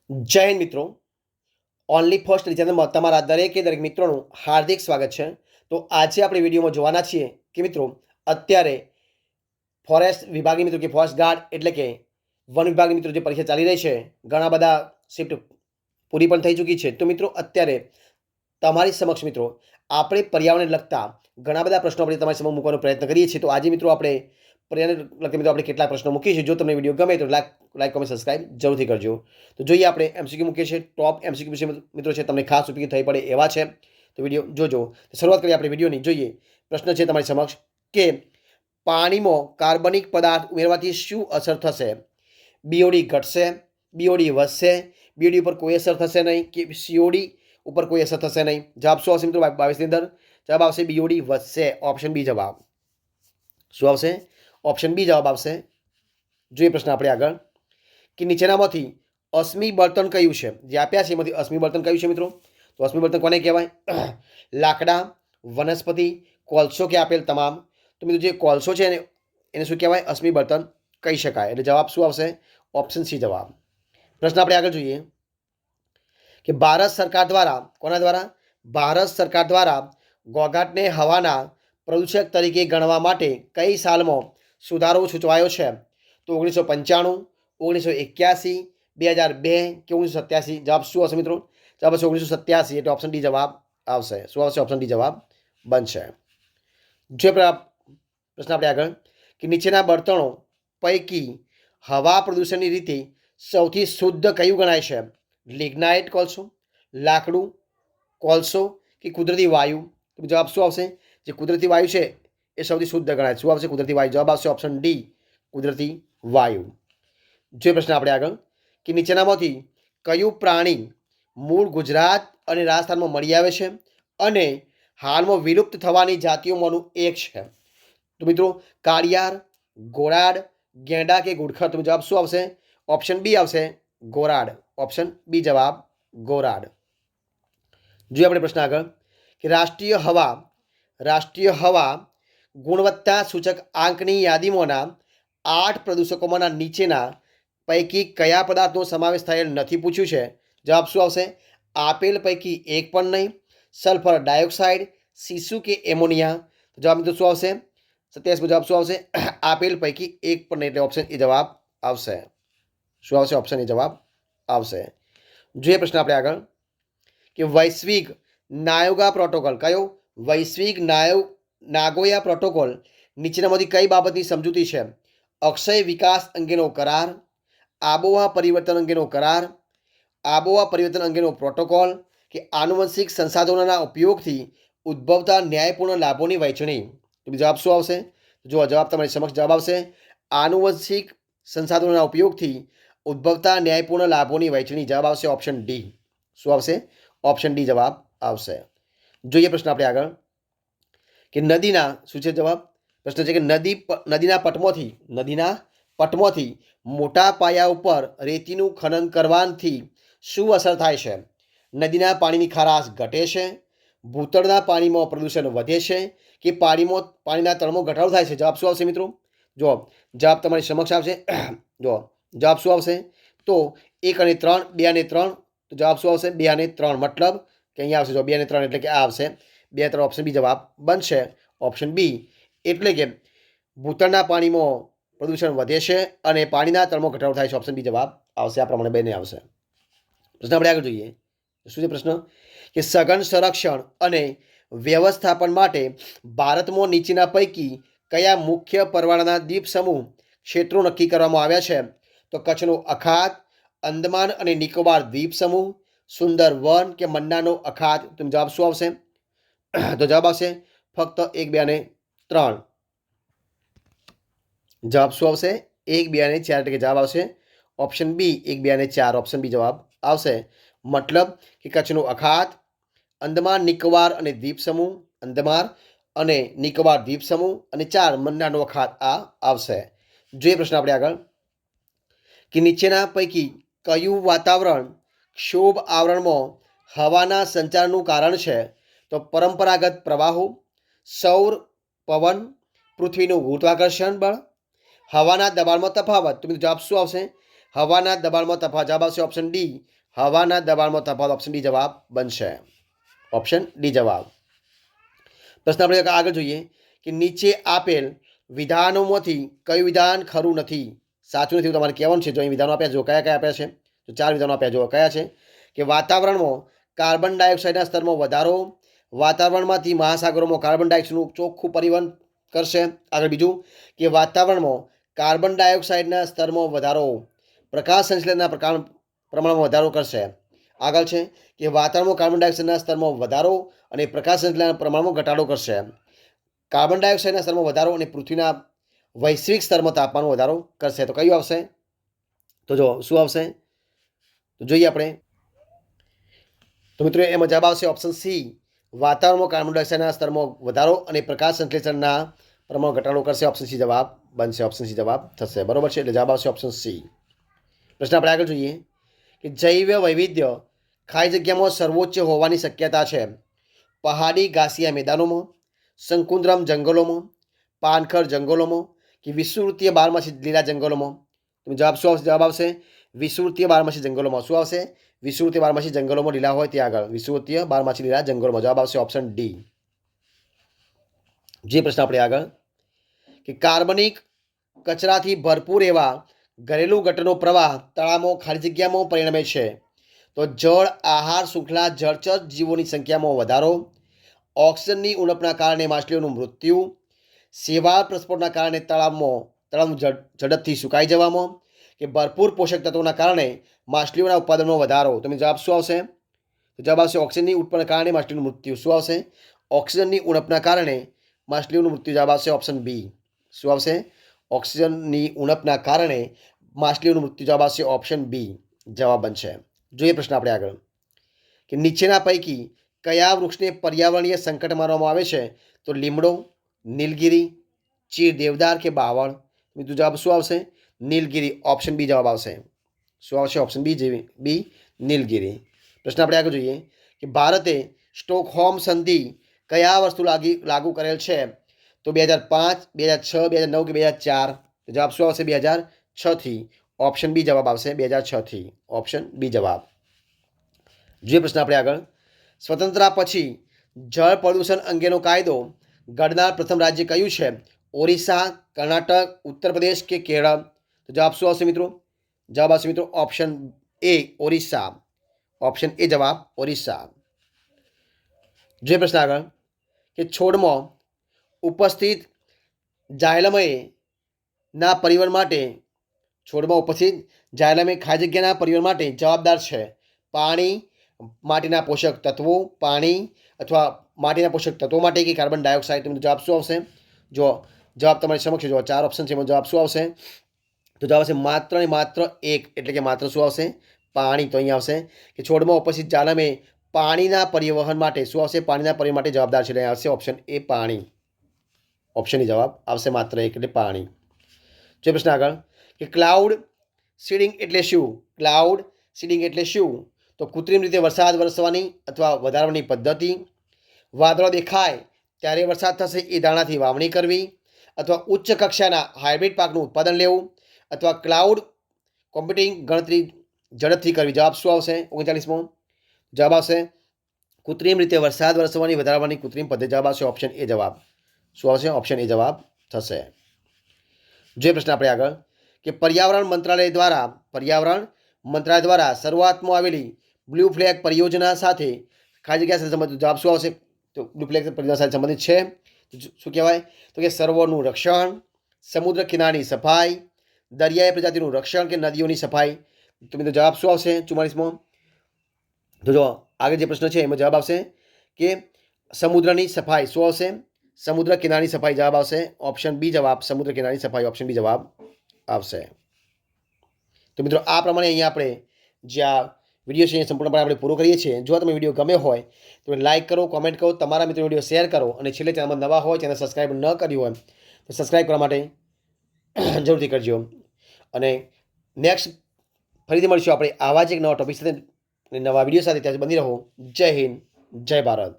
જય હિન્દ મિત્રો. Only first ચેનલમાં તમારા દરેકે દરેક મિત્રોનું હાર્દિક સ્વાગત છે. તો આજે આપણે વિડીયોમાં જોવાના છીએ કે મિત્રો અત્યારે ફોરેસ્ટ વિભાગની મિત્રો કે ફોરેસ્ટ ગાર્ડ એટલે કે વન વિભાગની મિત્રો જે પરીક્ષા ચાલી રહી છે, ઘણા બધા શિફ્ટ પૂરી પણ થઈ ચૂકી છે. તો મિત્રો અત્યારે તમારી સમક્ષ મિત્રો આપણે પર્યાવરણને લગતા ઘણા બધા પ્રશ્નો આપણે તમારી સમક્ષ મૂકવાનો પ્રયત્ન કરીએ છીએ. તો આજે મિત્રો આપણે પર્યાવરણને લગતા મિત્રો આપણે કેટલા પ્રશ્નો મૂકીએ છીએ. જો તમને વિડીયો ગમે તો લાઈક કોમેન્ટ સબસ્ક્રાઈબ જરૂરથી કરજો. તો જોઈએ આપણે એમસીક્યુ મૂકીએ છીએ. ટોપ એમસીક્યુ મિત્રો છે, તમને ખાસ ઉપયોગી થઈ પડે એવા છે. તો વિડીયો જોજો. શરૂઆત કરીએ આપણે વિડીયોની. જોઈએ પ્રશ્ન છે તમારી સમક્ષ કે પાણીમાં કાર્બનિક પદાર્થ ઉમેરવાથી શું અસર થશે? બીઓડી ઘટશે, બીઓડી વધશે, બીઓડી ઉપર કોઈ અસર થશે નહીં કે સીઓડી ઉપર કોઈ અસર થશે નહીં? જવાબ શું આવશે મિત્રો 22ની અંદર? જવાબ આવશે બીઓડી વધશે. ઓપ્શન બી જવાબ. શું આવશે? ઓપ્શન બી જવાબ આવશે. જોઈએ પ્રશ્ન આપણે આગળ કે નીચેનામાંથી અશ્મિ બળતણ કયું છે? જે આપ્યા છે એમાંથી અશ્મિ બળતણ કયું છે મિત્રો? તો અશ્મિ બળતણ કોને કહેવાય? લાકડા, વનસ્પતિ, કોલસો કે આપેલ તમામ? તો મિત્રો જે કોલસો છે એને શું કહેવાય? અશ્મિ બળતણ કહી શકાય. એટલે જવાબ શું આવશે? ઓપ્શન સી જવાબ. પ્રશ્ન આપણે આગળ જોઈએ કે ભારત સરકાર દ્વારા, કોના દ્વારા? ભારત સરકાર દ્વારા ઘોંઘાટને હવાના પ્રદૂષક તરીકે ગણવા માટે કઈ સાલમાં સુધારો સૂચવાયો છે? તો 1995, 1981, 2002 કે 1987? જવાબ શું હશે મિત્રો? જવાબ હશે 1987. એટલે ઓપ્શન ડી જવાબ આવશે. શું આવશે? ઓપ્શન ડી જવાબ બનશે. જે પ્રશ્ન આપણે આગળ કે નીચેના બળતણો પૈકી હવા પ્રદૂષણની રીતે સૌથી શુદ્ધ કયું ગણાય છે? લિગ્નાઇટ કોલસો, લાકડું, કોલસો કે કુદરતી વાયુ? તો જવાબ શું આવશે? જે કુદરતી વાયુ છે એ સૌથી શુદ્ધ ગણાય. શું આવશે? કુદરતી વાયુ. જવાબ આવશે ઓપ્શન ડી, કુદરતી વાયુ. જે પ્રશ્ન આપણે આગળ કે નીચેનામાંથી કયું પ્રાણી મૂળ ગુજરાત અને રાજસ્થાનમાં મળી આવે છે અને હાલમાં વિલુપ્ત થવાની જાતિઓમાંનું એક છે? તો મિત્રો કાળિયાર, ઘોરાડ, ગેંડા કે ઘુડખર? તો જવાબ શું આવશે? ઓપ્શન બી આવશે, ઘોરાડ. ઓપ્શન બી જવાબ, ઘોરાડ. જોઈએ આપણે પ્રશ્ન આગળ કે રાષ્ટ્રીય હવા ગુણવત્તા સૂચક આંકની યાદીમાંના 8 પ્રદૂષકોમાંના નીચેના પૈકી કયા પદાર્થનો સમાવેશ થયેલ નથી પૂછ્યું છે? જવાબ શું આવશે? આપેલ પૈકી એક પણ નહીં, સલ્ફર ડાયોક્સાઇડ, સીસુ કે એમોનિયા? જવાબ મિત્રો શું આવશે? 27 જવાબ શું આવશે? આપેલ પૈકી એક પણ નહીં. એટલે ઓપ્શન એ જવાબ આવશે. શું આવશે? ઓપ્શન એ જવાબ આવશે. જોઈએ પ્રશ્ન આપણે આગળ કે વૈશ્વિક નાયોગા પ્રોટોકોલ, કયો? વૈશ્વિક નાગોયા પ્રોટોકોલ નીચેનામાંથી કઈ બાબતની સમજૂતી છે? અક્ષય વિકાસ અંગેનો કરાર, આબોહવા પરિવર્તન અંગેનો કરાર, આબોહવા પરિવર્તન અંગેનો પ્રોટોકોલ કે આનુવંશિક સંસાધનોના ઉપયોગથી ઉદ્ભવતા ન્યાયપૂર્ણ લાભોની વહેંચણી? જવાબ શું આવશે? જો જવાબ તમારી સમક્ષ જવાબ આવશે આનુવંશિક સંસાધનોના ઉપયોગથી ઉદ્ભવતા ન્યાયપૂર્ણ લાભોની વહેંચણી. જવાબ આવશે ઓપ્શન ડી. શું આવશે? ઓપ્શન ડી જવાબ આવશે. જોઈએ પ્રશ્ન આપણે આગળ કે નદીના, શું છે જવાબ? પ્રશ્ન છે કે નદીના પટમાંથી મોટા પાયા ઉપર રેતીનું ખનન કરવાથી શું અસર થાય છે? નદીના પાણીની ખારાશ ઘટે છે, ભૂતળના પાણીમાં પ્રદૂષણ વધે છે કે પાણીના તળમાં ઘટાડો થાય છે? જવાબ શું આવશે મિત્રો? જો જવાબ તમારી સમક્ષ આવશે. જો જવાબ શું આવશે? તો 1 અને 3, 2 અને 3. તો જવાબ શું આવશે? 2 અને 3. મતલબ કે અહીંયા આવશે જો 2 અને 3 એટલે કે આ આવશે 2 3. ઓપ્શન બી જવાબ બનશે. ઓપ્શન બી એટલે કે ભૂતળના પાણીમાં પ્રદૂષણ વધે છે અને પાણીના તળમાં ઘટાડો થાય છે. ઓપ્શન બી જવાબ આવશે. આ પ્રમાણે બેને આવશે. પ્રશ્ન આપણે આગળ જોઈએ. શું છે પ્રશ્ન કે સઘન સંરક્ષણ અને વ્યવસ્થાપન માટે ભારતમાં નીચેના પૈકી કયા મુખ્ય પરવાળાના દ્વીપ સમૂહ ક્ષેત્રો નક્કી કરવામાં આવ્યા છે? તો કચ્છનો અખાત, અંદમાન અને નિકોબાર દ્વીપ સમૂહ, સુંદરવન કે મન્નાનો અખાત? તો જવાબ શું આવશે? તો જવાબ આવશે ફક્ત 1 2 અને 3. જવાબ શું આવશે? 1 2 અને 4. એટલે કે જવાબ આવશે ઓપ્શન બી 1 2 અને 4. ઓપ્શન બી જવાબ આવશે. મતલબ કે કચ્છનો અખાત, અંદમાન નિકોબાર અને દ્વીપ સમૂહ, અંદમાન અને નિકોબાર દ્વીપ સમૂહ અને 4 મન્નાનો અખાત આ આવશે. જોઈએ પ્રશ્ન આપણે આગળ કે નીચેના પૈકી કયું વાતાવરણ ક્ષોભ આવરણમાં હવાના સંચારનું કારણ છે? તો પરંપરાગત પ્રવાહો, સૌર પવન, પૃથ્વીનું ગુરુત્વાકર્ષણ બળ, હવાના દબાણમાં તફાવત? તો જવાબ શું આવશે? હવાના દબાણમાં તફાવત. જવાબ આવશે ઓપ્શન ડી, હવાના દબાણમાં તફાવત ઓપ્શન ડી જવાબ બનશે. ઓપ્શન ડી જવાબ. પ્રશ્ન આપણે આગળ જોઈએ કે નીચે આપેલ વિધાનોમાંથી કયું વિધાન ખરું નથી? સાચું નથી તમારે કહેવાનું છે. જો અહીં વિધાનો આપ્યા જો કયા કયા આપ્યા છે, તો 4 વિધાનો આપ્યા જો કયા છે કે વાતાવરણમાં કાર્બન ડાયોક્સાઇડના સ્તરમાં વધારો, વાતાવરણમાંથી મહાસાગરોમાં કાર્બન ડાયોક્સાઇડનું ચોખ્ખું પરિવહન કરશે. આગળ બીજું કે વાતાવરણમાં કાર્બન ડાયોક્સાઇડના સ્તરમાં વધારો પ્રકાશ સંશ્લેષણના પ્રમાણમાં વધારો કરશે. આગળ છે કે વાતાવરણમાં કાર્બન ડાયોક્સાઇડના સ્તરમાં વધારો અને પ્રકાશ સંશ્લેષણના પ્રમાણમાં ઘટાડો કરશે. કાર્બન ડાયોક્સાઇડના સ્તરમાં વધારો અને પૃથ્વીના વૈશ્વિક સ્તરમાં તાપમાનમાં વધારો કરશે. તો કયું આવશે? તો જો શું આવશે તો જોઈએ આપણે. તો મિત્રો એમાં જવાબ આવશે ઓપ્શન સી. વાતાવરણમાં કાર્બન ડાયોક્સાઇડના સ્તરમાં વધારો અને પ્રકાશ સંશ્લેષણના પ્રમાણમાં ઘટાડો કરશે. ઓપ્શન સી જવાબ બનશે. ઓપ્શન સી જવાબ થશે. બરોબર છે, એટલે જવાબ આવશે ઓપ્શન સી. પ્રશ્ન આપણે આગળ જોઈએ કે જૈવ વૈવિધ્ય ખાલી જગ્યામાં સર્વોચ્ચ હોવાની શક્યતા છે. પહાડી ઘાસિયા મેદાનોમાં, સંકુદ્રમ જંગલોમાં, પાનખર જંગલોમાં કે વિષુવવૃત્તીય બારમાસી લીલા જંગલોમાં? જવાબ શું આવશે? જવાબ આવશે વિષુવવૃત્તીય બારમાસી જંગલોમાં. શું આવશે? વિષુવવૃત્તીય બારમાસી જંગલોમાં લીલા હોય ત્યાં આગળ વિષુવવૃત્તીય બારમાસી લીલા જંગલોમાં. જવાબ આવશે ઓપ્શન ડી. જે પ્રશ્ન આપણે આગળ કે કાર્બનિક કચરાથી ભરપૂર એવા ઘરેલું ગટરનો પ્રવાહ તળાવમાં ખાલી જગ્યામાં પરિણમે છે. તો જળ આહાર શૃંખલા જળચર જીવોની સંખ્યામાં વધારો, ઓક્સિજનની ઉણપના કારણે માછલીઓનું મૃત્યુ, સેવાળ પ્રસ્ફોટના કારણે તળાવ ઝડપથી સુકાઈ જવામાં કે ભરપૂર પોષક તત્વોના કારણે માછલીઓના ઉત્પાદનમાં વધારો? તમે જવાબ શું આવશે? તો જવાબ આવશે ઓક્સિજનની ઉણપના કારણે માછલીનું મૃત્યુ. શું આવશે? ઓક્સિજનની ઉણપના કારણે માછલીઓનું મૃત્યુ. જવાબ આવશે ઓપ્શન બી. શું આવશે? ઓક્સિજનની ઉણપના કારણે માછલીઓનું મૃત્યુ. જવાબ આવશે ઓપ્શન બી જવાબ બનશે. જોઈએ પ્રશ્ન આપણે આગળ કે નીચેના પૈકી કયા વૃક્ષને પર્યાવરણીય સંકટ માનવામાં આવે છે? તો લીમડો, નીલગિરી, ચીર દેવદાર કે બાવળ? મિત્રો જવાબ શું આવશે? નીલગિરી. ઓપ્શન બી જવાબ આવશે. શું આવશે? ઓપ્શન બી નીલગિરી. પ્રશ્ન આપણે આગળ જોઈએ કે ભારતે સ્ટોકહોમ સંધિ કયા વર્ષથી લાગુ કરેલ છે? તો 2005, 2006, 2009 કે 2004? જવાબ શું આવશે? 2006થી. ઓપ્શન બી જવાબ આવશે 2006થી. ઓપ્શન બી જવાબ. જોઈએ પ્રશ્ન આપણે આગળ સ્વતંત્રતા પછી જળ પ્રદૂષણ અંગેનો કાયદો ઘડનાર પ્રથમ રાજ્ય કયું છે? ઓરિસ્સા, કર્ણાટક, ઉત્તર પ્રદેશ કે કેરળ? તો જવાબ શું આવશે મિત્રો? જવાબ આવશે મિત્રો option A Orissa. Option A જવાબ ઓરિસ્સા. જે પ્રશ્ન આગળ કે છોડમાં ઉપસ્થિત જાયલમના પરિવહન માટે ખાલી જગ્યાના પરિવહન માટે જવાબદાર છે. પાણી, માટીના પોષક તત્વો, પાણી અથવા માટીના પોષક તત્વો માટે કે કાર્બન ડાયોક્સાઇડ? તમને જવાબ શું આવશે? જો જવાબ તમારી સમક્ષ જો 4 ઓપ્શન છે એમાં જવાબ શું આવશે? તો જવાબ આવશે માત્ર ને માત્ર એક, એટલે કે માત્ર શું આવશે? પાણી. તો અહીંયા આવશે કે છોડમાં ઉપસ્થિત જાલમે પાણીના પરિવહન માટે શું આવશે? પાણીના પરિવહન માટે જવાબદાર છે. એટલે આવશે ઓપ્શન એ પાણી. ઓપ્શનની જવાબ આવશે માત્ર એક, એટલે પાણી. જે પ્રશ્ન આગળ કે ક્લાઉડ સીડિંગ એટલે શું? ક્લાઉડ સીડિંગ એટલે શું? તો કૃત્રિમ રીતે વરસાદ વરસવાની અથવા વધારવાની પદ્ધતિ, વાદળો દેખાય ત્યારે વરસાદ થશે એ ધારણાથી વાવણી કરવી, અથવા ઉચ્ચ કક્ષાના હાઇબ્રિડ પાકનું ઉત્પાદન લેવું, અથવા ક્લાઉડ કોમ્પ્યુટિંગ ગણતરી ઝડપથી કરવી? જવાબ શું આવશે? 39મો જવાબ આવશે કૃત્રિમ રીતે વરસાદ વરસવાની વધારવાની કૃત્રિમ પદ્ધતિ. જવાબ આવશે ઓપ્શન એ જવાબ. શું આવશે? ઓપ્શન એ જવાબ થશે. જે પ્રશ્ન આપણે આગળ કે પર્યાવરણ મંત્રાલય દ્વારા શરૂઆતમાં આવેલી બ્લુ ફ્લેગ પરિયોજના સાથે ખાલી જગ્યા સાથે સંબંધિત? જવાબ શું આવશે? તો બ્લુ ફ્લેગ પરિયોજના સાથે સંબંધિત છે. શું કહેવાય? તો કે સરોવરનું રક્ષણ, સમુદ્ર કિનારાની સફાઈ, દરિયાઈ પ્રજાતિનું રક્ષણ કે નદીઓની સફાઈ? તો મિત્રો જવાબ શું આવશે? 44મો. તો જો આગળ જે પ્રશ્ન છે એમાં જવાબ આવશે કે સમુદ્રની સફાઈ. શું આવશે? સમુદ્ર કિનારાની સફાઈ. જવાબ આવશે ઓપ્શન બી જવાબ સમુદ્ર કિનારાની સફાઈ. ઓપ્શન બી જવાબ આવશે. તો મિત્રો આ પ્રમાણે અહીંયા આપણે જે આ વિડીયો છે એ સંપૂર્ણપણે આપણે પૂરો કરીએ છીએ. જો તમે વિડીયો ગમે હોય તો લાઇક કરો, કોમેન્ટ કરો, તમારા મિત્રો વિડીયો શેર કરો, અને છેલ્લે ચેનલમાં નવા હોય ચેનલ સબસ્ક્રાઈબ ન કર્યું હોય તો સબસ્ક્રાઈબ કરવા માટે જરૂરથી કરજો. અને નેક્સ્ટ ફરીથી મળીશું આપણે આવા જ એક નવા ટોપિક સાથે, નવા વિડીયો સાથે. ત્યાં બની રહો. જય હિન્દ, જય ભારત.